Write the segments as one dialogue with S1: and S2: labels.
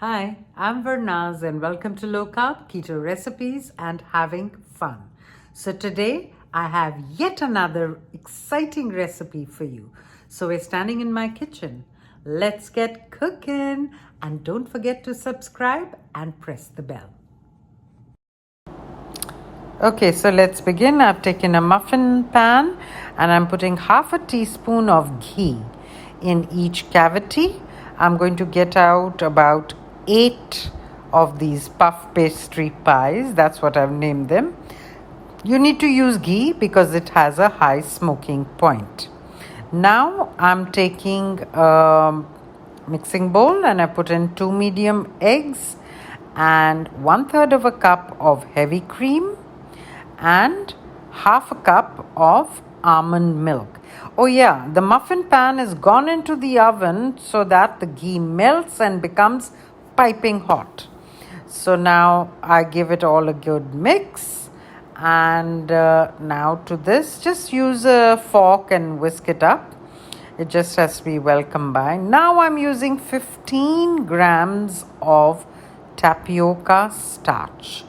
S1: Hi, I'm Vernaz and welcome to Low Carb Keto Recipes and Having Fun. So today I have yet another exciting recipe for you. So we're standing in my kitchen. Let's get cooking and don't forget to subscribe and press the bell. Okay, so let's begin. I've taken a muffin pan and I'm putting half a teaspoon of ghee in each cavity. I'm going to get out about 8 of these puff pastry pies. That's what I've named them. You need to use ghee because it has a high smoking point. Now I'm taking a mixing bowl and I put in 2 medium eggs and 1/3 of a cup of heavy cream and half a cup of almond milk. Oh yeah, the muffin pan is gone into the oven so that the ghee melts and becomes piping hot. So now I give it all a good mix, and now to this just use a fork and whisk it up. It just has to be well combined. Now I'm using 15 grams of tapioca starch.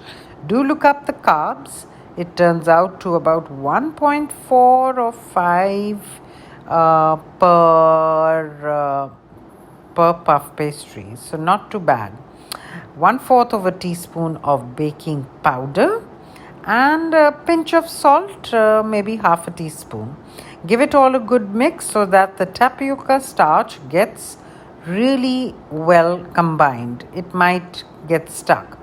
S1: Do look up the carbs. It turns out to about 1.4 or 5 per puff pastry, so not too bad. 1/4 of a teaspoon of baking powder and a pinch of salt, maybe half a teaspoon. Give it all a good mix so that the tapioca starch gets really well combined. It might get stuck.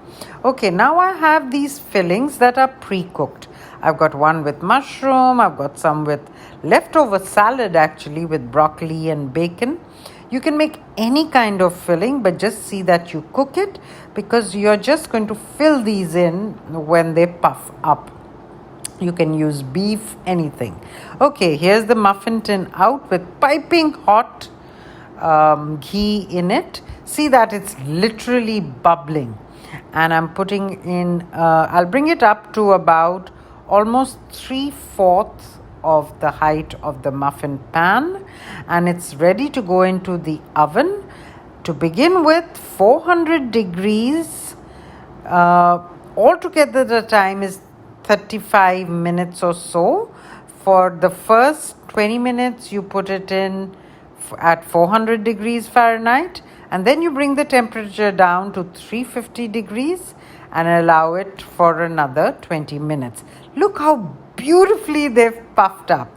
S1: Okay, now I have these fillings that are pre-cooked. I've got one with mushroom, I've got some with leftover salad actually with broccoli and bacon. You can make any kind of filling, but just see that you cook it because you're just going to fill these in when they puff up. You can use beef, anything. Okay, here's the muffin tin out with piping hot ghee in it. See that it's literally bubbling. And I'm putting in, I'll bring it up to about almost 3/4 of the height of the muffin pan, and it's ready to go into the oven. To begin with, 400 degrees. Altogether the time is 35 minutes or so. For the first 20 minutes you put it in at 400 degrees Fahrenheit, and then you bring the temperature down to 350 degrees and allow it for another 20 minutes. Look how beautifully they've puffed up,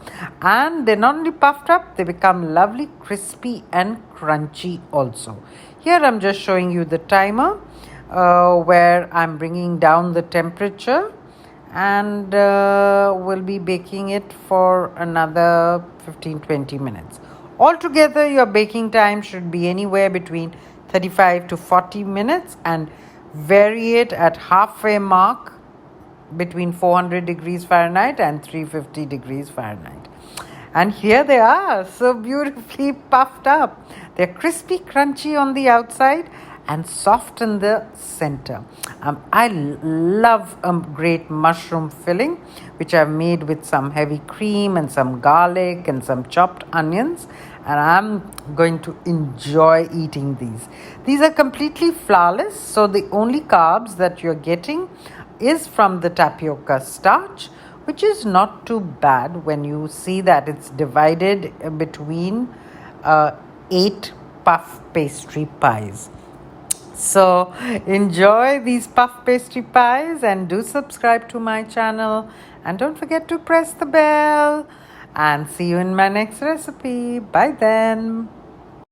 S1: and they're not only puffed up, they become lovely, crispy and crunchy also. Here I'm just showing you the timer where I'm bringing down the temperature, and we'll be baking it for another 15-20 minutes. Altogether your baking time should be anywhere between 35 to 40 minutes, and vary it at halfway mark between 400 degrees Fahrenheit and 350 degrees Fahrenheit. And here they are, so beautifully puffed up. They're crispy, crunchy on the outside and soft in the center. I love a great mushroom filling, which I've made with some heavy cream and some garlic and some chopped onions, and I'm going to enjoy eating these. These are completely flourless, so the only carbs that you're getting is from the tapioca starch, which is not too bad when you see that it's divided between 8 puff pastry pies. So enjoy these puff pastry pies and do subscribe to my channel, and don't forget to press the bell, and see you in my next recipe. Bye then.